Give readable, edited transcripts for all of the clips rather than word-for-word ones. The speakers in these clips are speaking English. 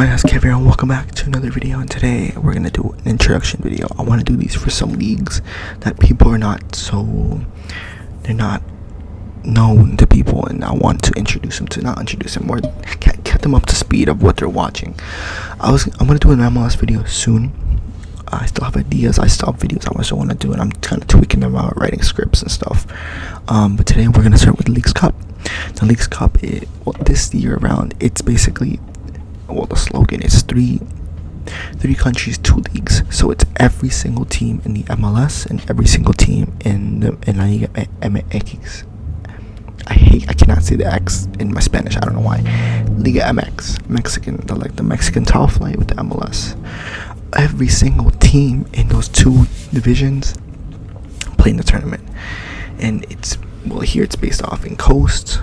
guys, Kevin, and welcome back to another video. And today we're gonna do an introduction video. I want to do these for some leagues that people are they're not known to people, and I want to not introduce them, or get them up to speed of what they're watching. I'm gonna do an MLS video soon. I still have ideas. I still have videos I want to do, and I'm kind of tweaking them out, writing scripts and stuff. But today we're gonna start with the Leagues Cup. The Leagues Cup, this year around, it's basically, the slogan is three countries, 2 leagues. So it's every single team in the MLS and every single team in La Liga MX. I cannot say the X in my Spanish. I don't know why. Liga MX, Mexican, the Mexican top flight with the MLS. Every single team in those 2 divisions play in the tournament, and here it's based off in coast,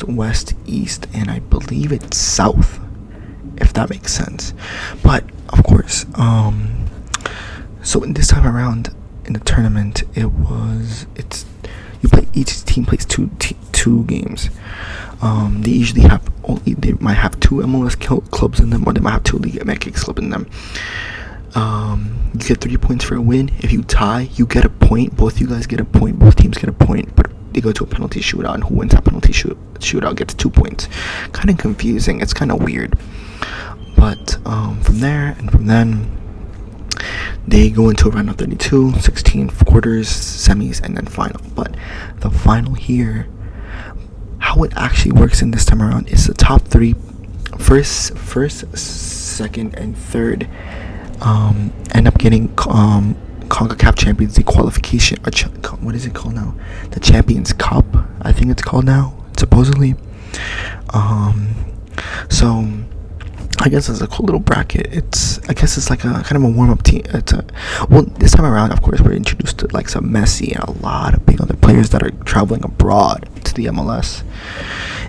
west, east, and I believe it's south, if that makes sense. But of course, so in this time around in the tournament, each team plays two games. They might have 2 MLS clubs in them, or they might have 2 Liga MX clubs in them. You get 3 points for a win. If you tie, you get a point. Both you guys get a point. Both teams get a point. But they go to a penalty shootout, and who wins that penalty shootout gets 2 points. Kind of confusing. It's kind of weird. But from then, they go into a round of 32, 16 quarters, semis, and then final. But the final here, how it actually works in this time around is the top 3, first, second, and third, end up getting CONCACAF Champions League qualification. What is it called now? The Champions Cup, I think it's called now, supposedly. So I guess it's a cool little bracket. I guess it's like a kind of a warm-up team. This time around, of course, we're introduced to like some Messi and a lot of big other players that are traveling abroad to the MLS.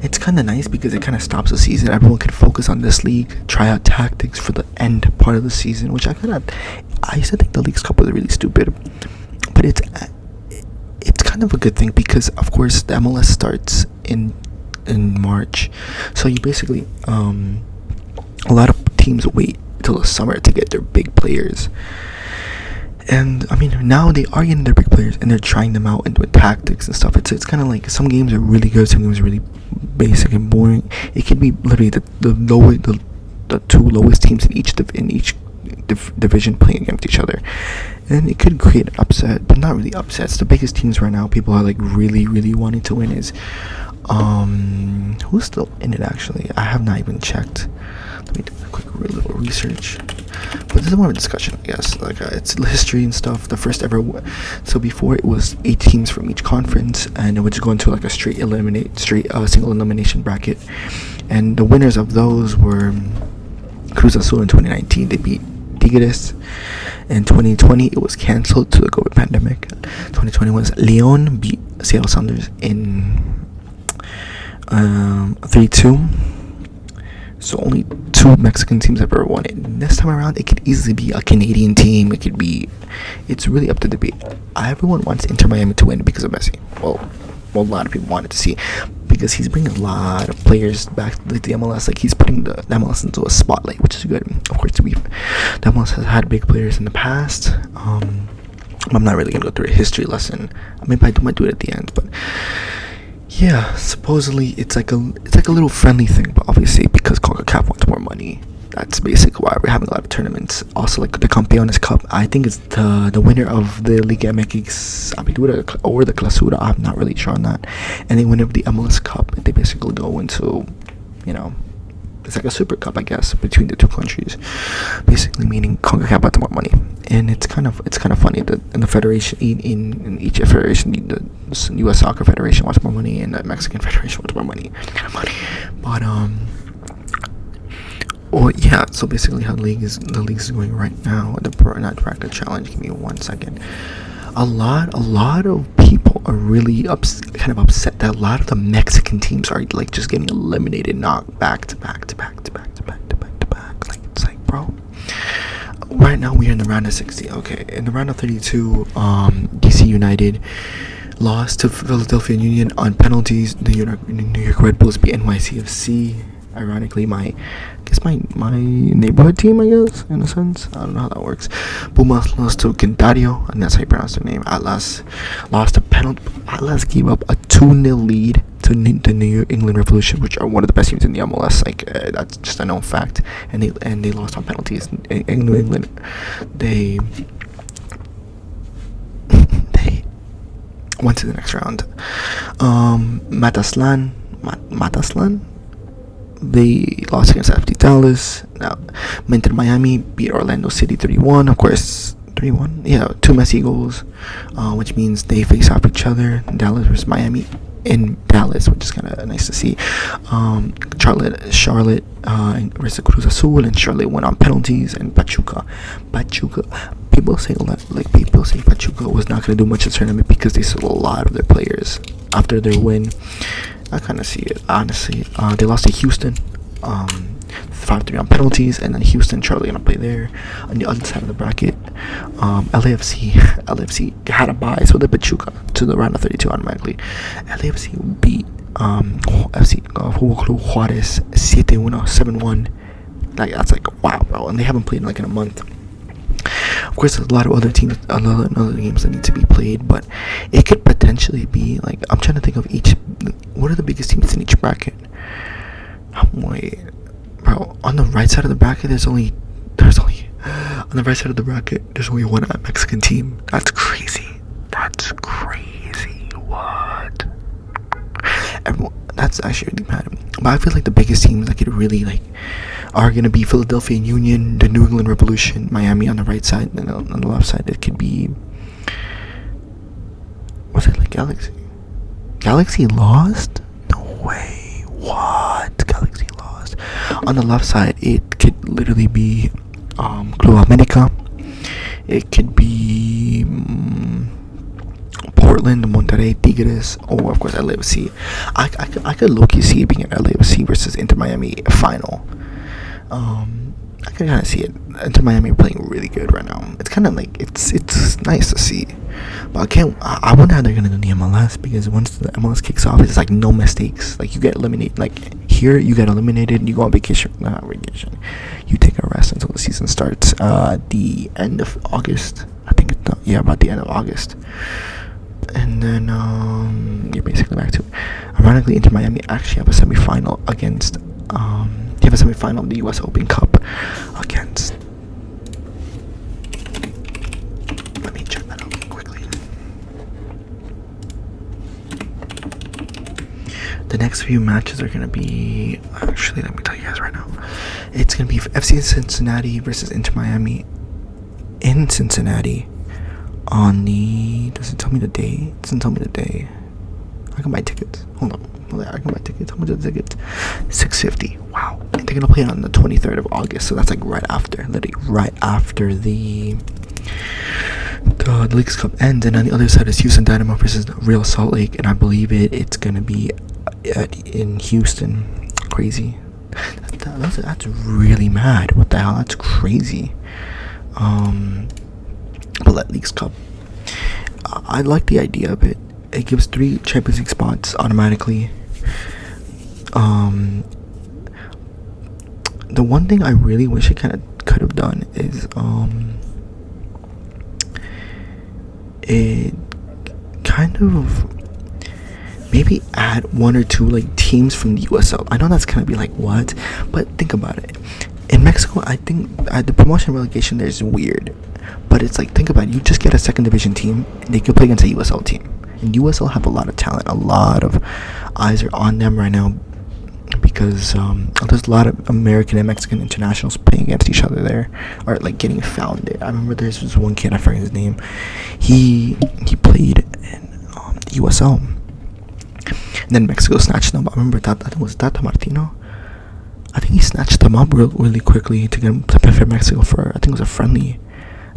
It's kind of nice because it kind of stops the season. Everyone can focus on this league, try out tactics for the end part of the season, which I used to think the Leagues Cup was really stupid, but it's kind of a good thing because, of course, the MLS starts in March, so you basically a lot of teams wait until the summer to get their big players. And I mean, now they are getting their big players and they're trying them out and with tactics and stuff. It's kind of like some games are really good, some games are really basic and boring. It could be literally the 2 lowest teams in each division playing against each other, and it could create an upset, but not really upsets. The biggest teams right now, people are like really, really wanting to win is who's still in it actually? I have not even checked. Let me do a quick little research. But this is more of a discussion, I guess. Like it's history and stuff. The first ever. So before it was 8 teams from each conference, and it would just go into like a single elimination bracket. And the winners of those were Cruz Azul in 2019. They beat Tigres. In 2020, it was canceled to the COVID pandemic. 2020 was Leon beat Seattle Sounders in 3-2. So only 2 Mexican teams have ever won it. This time around, it could easily be a Canadian team. It's really up to debate. Everyone wants Inter Miami to win because of Messi. Well, a lot of people wanted to see, because he's bringing a lot of players back to the MLS. Like, he's putting the MLS into a spotlight, which is good. Of course, the MLS has had big players in the past. I'm not really gonna go through a history lesson. Maybe I might do it at the end, but yeah, supposedly it's like a little friendly thing, but obviously because CONCACAF wants more money, that's basically why we're having a lot of tournaments. Also, like the Campeones Cup, I think it's the winner of the Liga MX or the Clausura. I'm not really sure on that. And then winner of the MLS Cup, they basically go into, it's like a super cup, I guess, between the 2 countries. Basically meaning CONCACAF wants more money, and it's kind of funny that in the federation, in each federation, the U.S. Soccer Federation wants more money, and the Mexican Federation wants more money. But so basically how the league is going right now. The bracket challenge. Give me 1 second. A lot of people are really kind of upset that a lot of the Mexican teams are like just getting eliminated, knocked back to back. Like, it's like, bro. Right now we are in the round of 60. Okay, in the round of 32, DC United lost to Philadelphia Union on penalties. The New York Red Bulls beat NYCFC Ironically, my neighborhood team, I guess, in a sense. I don't know how that works. Pumas lost to Quintario, and that's how you pronounce their name. Atlas lost a penalty. Atlas gave up a 2-0 lead to the New England Revolution, which are one of the best teams in the MLS. Like that's just a known fact. And they lost on penalties. In New England, they they went to the next round. Mataslan, they lost against FC Dallas. Now, Inter Miami beat Orlando City 3-1. Of course, 3-1. Yeah, 2 Messi goals, which means they face off each other. Dallas versus Miami in Dallas, which is kind of nice to see. Charlotte versus Cruz Azul, and Charlotte went on penalties. And Pachuca. People say Pachuca was not going to do much in the tournament because they sold a lot of their players after their win. I kind of see it, honestly. They lost to Houston, 5-3 on penalties, and then Houston, Charlie gonna play there. On the other side of the bracket, LAFC had a bye, so they Pachuca to the round of 32 automatically. LAFC beat Fútbol Club Juárez 7-1, 7-1. Like that's like wow, bro, and they haven't played in like in a month. Of course, there's a lot of other teams, other games that need to be played, but it could potentially be like I'm trying to think of each. What are the biggest teams in each bracket? Wait, bro. On the right side of the bracket, there's only on the right side of the bracket, there's only one Mexican team. That's crazy. What? That's actually really bad. But I feel like the biggest teams that could really like are gonna be Philadelphia Union, the New England Revolution, Miami on the right side, and on the left side it could be. Was it like Galaxy? Galaxy lost? No way. What? Galaxy lost. On the left side, it could literally be Club America. It could be Portland, Monterrey, Tigres, or of course LAFC. I could low-key see it being an LAFC versus Inter Miami final. I can kind of see it. Inter Miami are playing really good right now. It's kind of like it's nice to see, but I wonder how they're gonna do the MLS, because once the MLS kicks off, it's like no mistakes. Like you get eliminated. Like here, you get eliminated. You go on vacation. Not vacation. You take a rest until the season starts. The end of August. I think it's about the end of August. And then you're basically back to it. Ironically, Inter Miami actually have a semifinal against. They have a semifinal of the U.S. Open Cup against. Let me check that out quickly. The next few matches are gonna be. Actually, let me tell you guys right now. It's gonna be FC Cincinnati versus Inter Miami in Cincinnati. On the. Does it tell me the day? It doesn't tell me the day. I can buy tickets. Hold on. I can buy tickets. How much are the tickets? $6.50. Wow. And they're gonna play it on the 23rd of August, so that's like right after, literally right after the Leagues Cup ends. And on the other side is Houston Dynamo versus Real Salt Lake, and I believe it's gonna be in Houston. Crazy. That's really mad. What the hell? That's crazy. But that Leagues Cup, I like the idea of it. It gives 3 Champions League spots automatically. The one thing I really wish it could have done is it kind of maybe add 1 or 2 like teams from the USL. I know that's gonna be like what, but think about it. In Mexico, I think the promotion relegation there is weird, but it's like, think about it. You just get a second division team, and they can play against a USL team. And USL have a lot of talent. A lot of eyes are on them right now because there's a lot of American and Mexican internationals playing against each other there, or like getting found there. I remember there's this one kid, I forget his name. He played in the USL, and then Mexico snatched them. I remember that was Tata Martino. I think he snatched them up really quickly to get him to play for Mexico for. I think it was a friendly.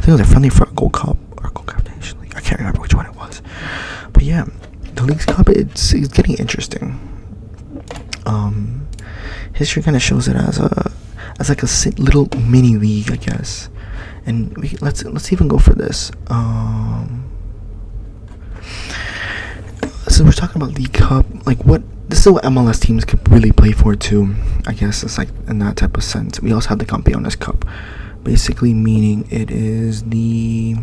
For a Gold Cup or Gold Cup Nation League. I can't remember which one it was. But yeah, the Leagues Cup, it's getting interesting. History kind of shows it as like a little mini league, I guess. And let's even go for this. since we're talking about League Cup, like what this is what MLS teams could really play for too. I guess it's like in that type of sense. We also have the Campeones Cup, basically meaning it is the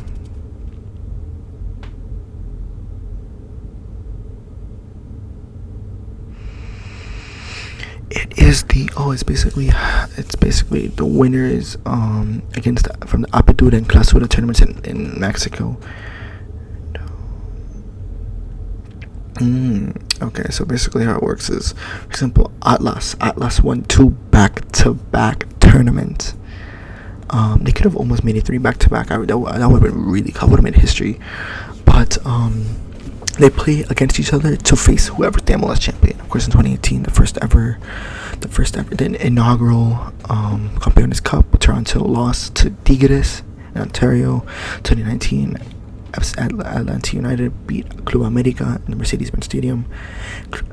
it's basically the winner is against from the Apertura and Clausura tournaments in Mexico. Okay, so basically how it works is, for example, Atlas won 2 back-to-back tournaments. They could have almost made it 3 back-to-back. That would have been really cool. Would have made history. But they play against each other to face whoever's the MLS champion. Of course, in 2018, the inaugural Campeones Cup, Toronto lost to Tigres in Ontario. 2019, Atlanta United beat Club America in the Mercedes-Benz Stadium.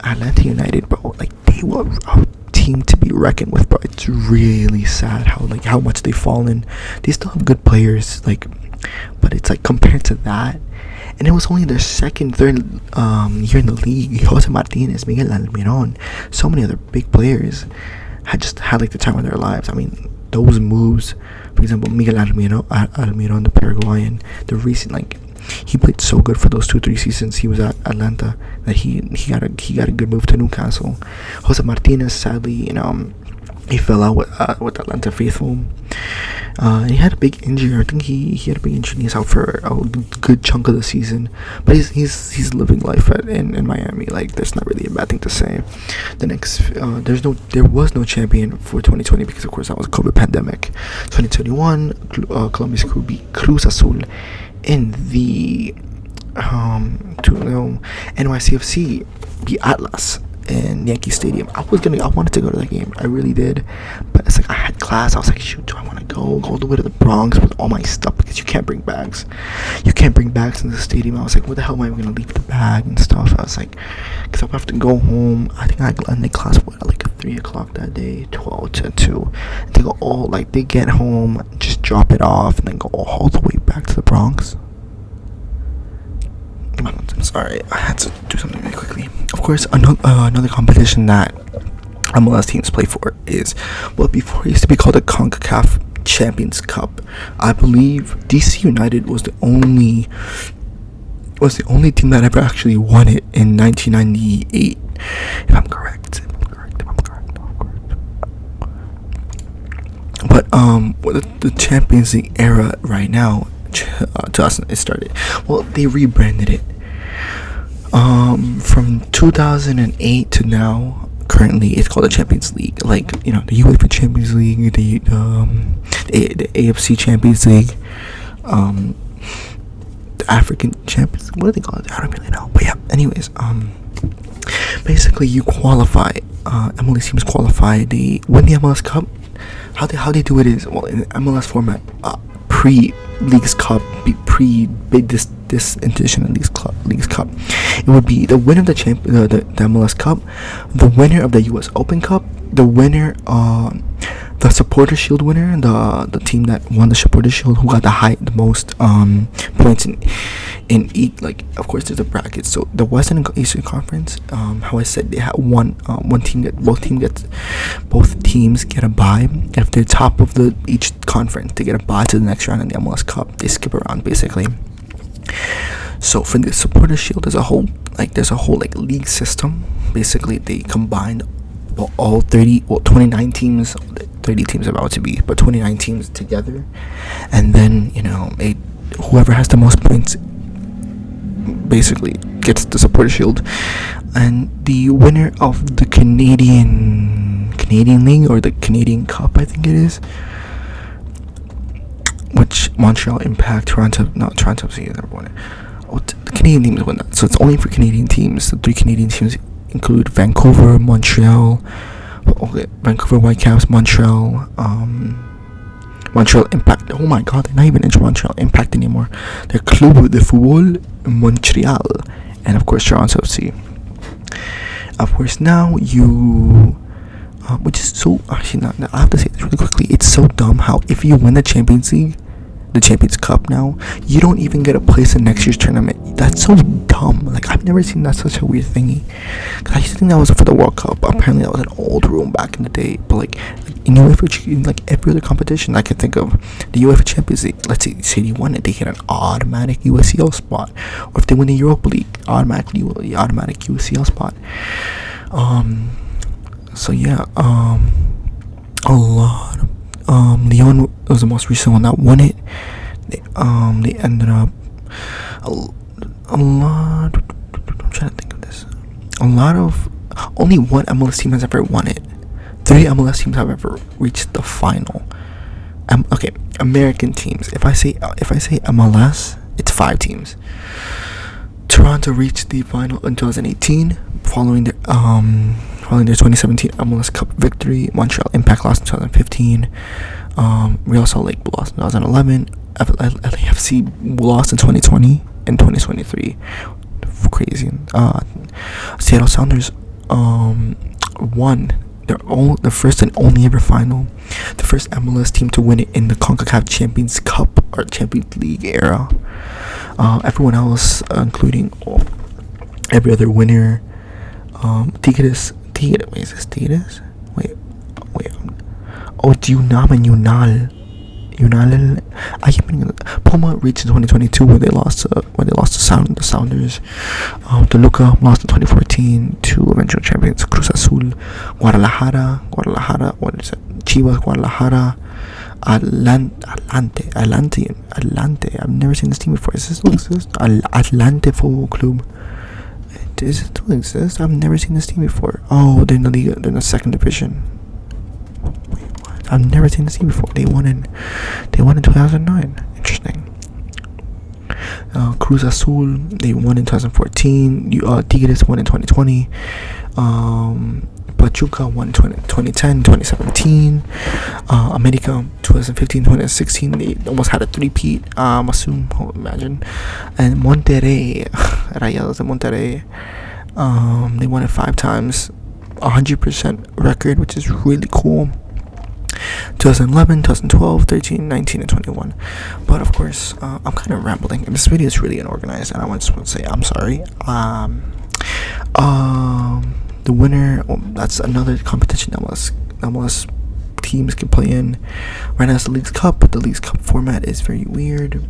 Atlanta United, bro, like they were a team to be reckoned with, bro. It's really sad how much they've fallen. They still have good players, but it's like compared to that. And it was only their third year in the league. Jose Martinez, Miguel Almiron, so many other big players had like the time of their lives. I mean, those moves, for example, Miguel Almiron, the Paraguayan, the recent he played so good for those 2-3 seasons he was at Atlanta that he got a good move to Newcastle. Jose Martinez, sadly, he fell out with Atlanta faithful. And he had a big injury. I think he had a big injury. He's out for a good chunk of the season. But he's living life in Miami. Like, there's not really a bad thing to say. The next there was no champion for 2020 because of course that was a COVID pandemic. 2021, Colombia's Crew beat Cruz Azul in the 2-0. NYCFC beat Atlas in Yankee Stadium. I wanted to go to that game. I really did, but it's like I had class. I was like, shoot, do I want to go all the way to the Bronx with all my stuff, because you can't bring bags into the stadium. I was like, what the hell am I going to leave the bag and stuff? I was like, because I have to go home. I think I ended class at 3:00 that day, 12 to 2. And they go they get home, just drop it off, and then go all the way back to the Bronx. I'm sorry, I had to do something really quickly. Of course, another competition that MLS teams play for is, before it used to be called the CONCACAF Champions Cup. I believe DC United was the only team that ever actually won it in 1998. If I'm correct. But the Champions League era right now, to us, it started. They rebranded it. From 2008 to now, currently it's called the Champions League. The UEFA Champions League, the AFC Champions League, the African Champions. What do they call it? I don't really know. But yeah, anyways, basically you qualify. MLS teams qualify. They win the MLS Cup. How they do it is, in the MLS format, pre-Leagues Cup, this edition of Leagues Cup, it would be the winner of the MLS Cup, the winner of the US Open Cup, the winner, the Supporter Shield winner, the team that won the Supporter Shield, who got the most points in each. Of course, there's a bracket. So the Western and Eastern Conference, how I said, they had both teams get a bye. If they're top of each conference, they get a bye to the next round in the MLS Cup. They skip around basically. So for the Supporter Shield, there's a whole league system. Basically, they combined all 29 teams. 30 teams about to be, but 29 teams together, and then whoever has the most points basically gets the Supporter Shield. And the winner of the Canadian League, or the Canadian Cup, I think it is, which Montreal Impact, Toronto FC has never won it. The Canadian teams win that, so it's only for Canadian teams. The 3 Canadian teams include Vancouver, Montreal, Vancouver Whitecaps, Montreal Impact. Oh my God, they're not even in Montreal Impact anymore. They're Club de Football Montreal, and of course Toronto FC. Of course, now which is so, actually not. I have to say this really quickly. It's so dumb how if you win the Champions League, the Champions Cup now, you don't even get a place in next year's tournament. That's so dumb. Like, I've never seen that, such a weird thingy. Cause I used to think that was for the World Cup. Apparently that was an old rule back in the day. But like in UEFA, in like every other competition I can think of, the UEFA Champions League, let's say you won it, they get an automatic USCL spot. Or if they win the Europa League, automatic USCL spot. So yeah, a lot of Lyon was the most recent one that won it. They ended up a lot. I'm trying to think of this. A lot of only one MLS team has ever won it. 3 MLS teams have ever reached the final. Okay, American teams. If I say MLS, it's 5 teams. Toronto reached the final in 2018, following their 2017 MLS Cup victory. Montreal Impact lost in 2015. Real Salt Lake lost in 2011. LAFC lost in 2020 and 2023. Crazy. Seattle Sounders won the first and only ever final. The first MLS team to win it in the CONCACAF Champions Cup or Champions League era. Everyone else, including every other winner, Tigres. Wait, is this Tigres? Wait. Oh, it's Unal. I keep thinking Puma reached in 2022 where they lost to the Sounders. Toluca lost in 2014 to eventual champions Cruz Azul. Guadalajara. What is it? Chivas, Guadalajara. Atlante. I've never seen this team before. Does this still exist? Atlante Football Club. Does it still exist? I've never seen this team before. Oh, they're in the league. They're in the second division. Wait, what? I've never seen this team before. They won in 2009. Interesting. Cruz Azul, they won in 2014. Tigres won in 2020. Pachuca won in 2010, 2017. America 2015, 2016. They almost had a three-peat. Imagine. And Monterrey, Rayados de Monterrey, they won it 5 times. 100% record, which is really cool. 2011, 2012, 13, 19, and 21. But of course, I'm kind of rambling, and this video is really unorganized, and I just want to say I'm sorry. The winner, that's another competition MLS teams can play in. Right now it's the Leagues Cup, but the Leagues Cup format is very weird.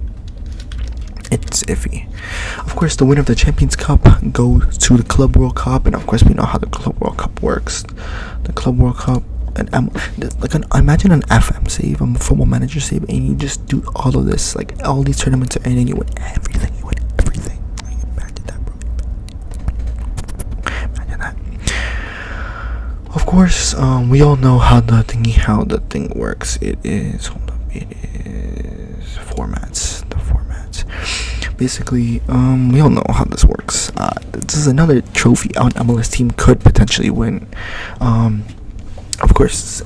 It's iffy. Of course, the winner of the Champions Cup goes to the Club World Cup, and of course we know how the Club World Cup works. The Club World Cup, imagine an FM save, a Football Manager save, and you just do all of this, like all these tournaments are ending, you win everything. Like, imagine that, bro. Imagine that. Of course, we all know how the thing works. It is formats. The formats. Basically, we all know how this works. This is another trophy an MLS team could potentially win. Of course,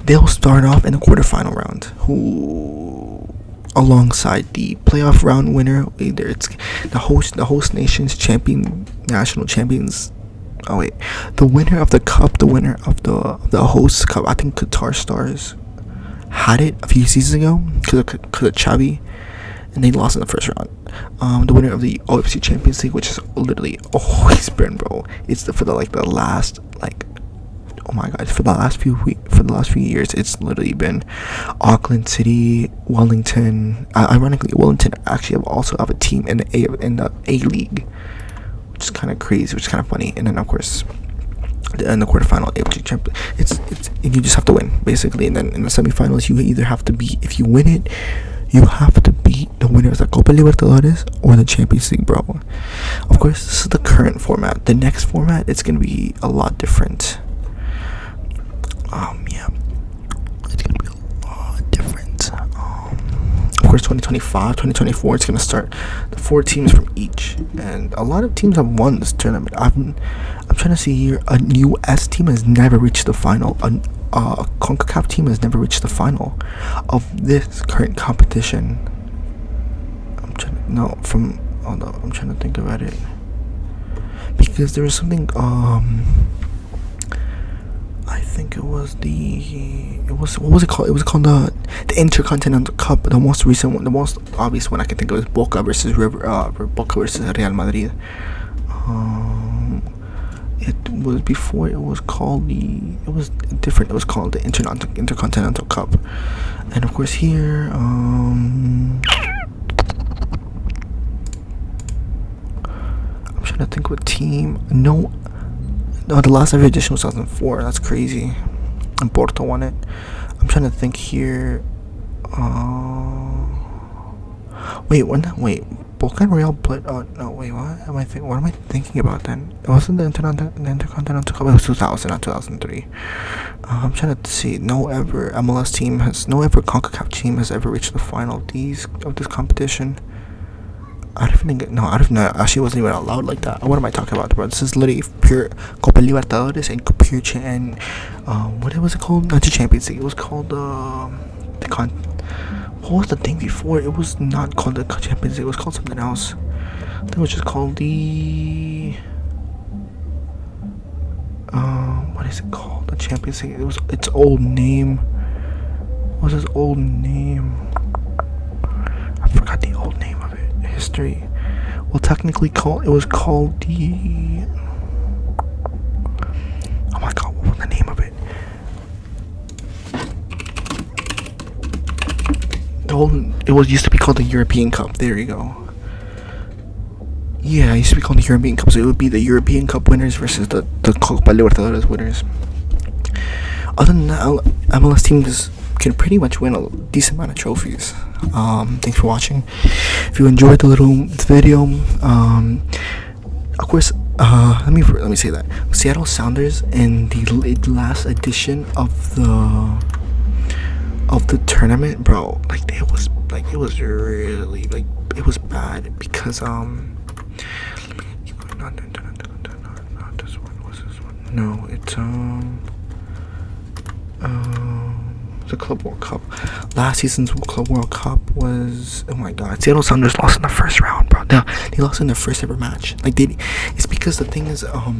they'll start off in the quarterfinal round, alongside the playoff round winner. Either it's the host nation's national champions. Oh wait, the winner of the cup, the winner of the host cup. I think Qatar Stars had it a few seasons ago because of Xavi, and they lost in the first round. The winner of the OFC Champions League, which is literally always been, bro. It's for the last oh my god, for the last few years, it's literally been Auckland City, Wellington. Ironically, Wellington actually also have a team in the A League, which is kind of crazy, which is kind of funny. And then of course, in the quarterfinal, AFC champion, it's you just have to win basically. And then in the semifinals, you either have to beat, if you win it, you have to beat the winner of the Copa Libertadores or the Champions League, bro. Of course, this is the current format. The next format, it's gonna be a lot different. Yeah, it's gonna be a lot different. Of course, 2025, 2024, it's gonna start the 4 teams from each, and a lot of teams have won this tournament. I'm trying to see here. A US team has never reached the final. A CONCACAF team has never reached the final of this current competition. I'm trying to think about it, because there was something. I think think it was what was it called? It was called the Intercontinental Cup. The most recent one, the most obvious one I can think of is Boca versus Real Madrid. It was before it was called it was different. It was called the Intercontinental Cup, and of course here, I'm trying to think what team. No, the last ever edition was 2004. That's crazy. And Porto won it. I'm trying to think here. Wait. Boca and Real played. No, wait. What am I thinking? What am I thinking about then? It wasn't the Intercontinental Cup. It was 2000, not 2003. I'm trying to see. No ever CONCACAF team has ever reached the final of this competition. I don't know. Actually, wasn't even allowed like that. What am I talking about, bro? This is literally pure Copa Libertadores and what was it called? Not the Champions League. It was called what was the thing before? It was not called the Champions League. It was called something else. I think it was just called the what is it called? The Champions League. It was its old name. What was its old name? I forgot the old name of it. History. Well, technically it was called the, oh my god, what was the name of it? It used to be called the European Cup. There you go. Yeah, it used to be called the European Cup. So it would be the European Cup winners versus the Copa Libertadores winners. Other than that, MLS teams can pretty much win a decent amount of trophies. Thanks for watching. If you enjoyed the little video, of course, let me say that Seattle Sounders in the last edition of the tournament, bro, it was really it was bad because not this one. What's this one? No, it's the Club World Cup. Last season's Club World Cup was, oh my god, Seattle Sounders lost in the first round, bro. They lost in their first ever match. It's because the thing is, a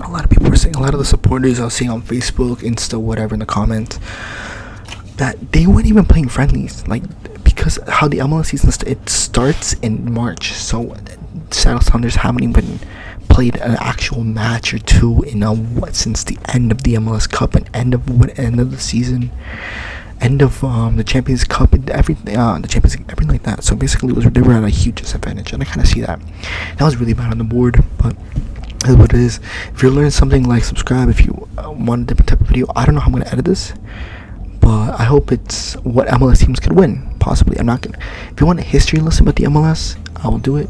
lot of people were saying, a lot of the supporters I was seeing on Facebook, Insta, whatever, in the comments, that they weren't even playing friendlies, because how the MLS season it starts in March. So Seattle Sounders haven't even played an actual match or two in since the end of the MLS Cup and end of the season, end of the Champions Cup and everything, the Champions League, everything like that. So basically, they were at a huge disadvantage, and I kind of see that. That was really bad on the board, but that's what it is. If you're learning something, subscribe. If you want a different type of video, I don't know how I'm gonna edit this, but I hope it's what MLS teams could win. Possibly, I'm not gonna. If you want a history lesson about the MLS, I will do it.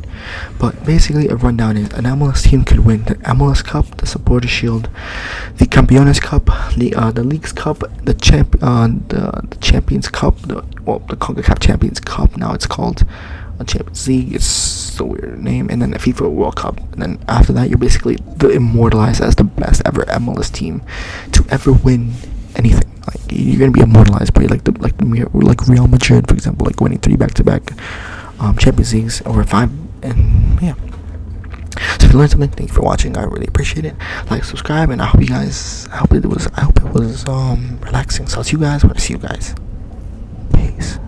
But basically, a rundown is an MLS team could win the MLS Cup, the Supporters Shield, the Campeones Cup, the Leagues Cup, the Champions Cup, the CONCACAF Champions Cup. Now it's called a Champions League. It's a weird name, and then the FIFA World Cup. And then after that, you're basically immortalized as the best ever MLS team to ever win anything. You're gonna be immortalized by like Real Madrid, for example, winning 3 back-to-back Champions Leagues or 5, and yeah. So if you learned something, thank you for watching. I really appreciate it. Subscribe, and I hope it was relaxing. So I'll see you guys when I see you guys. Peace.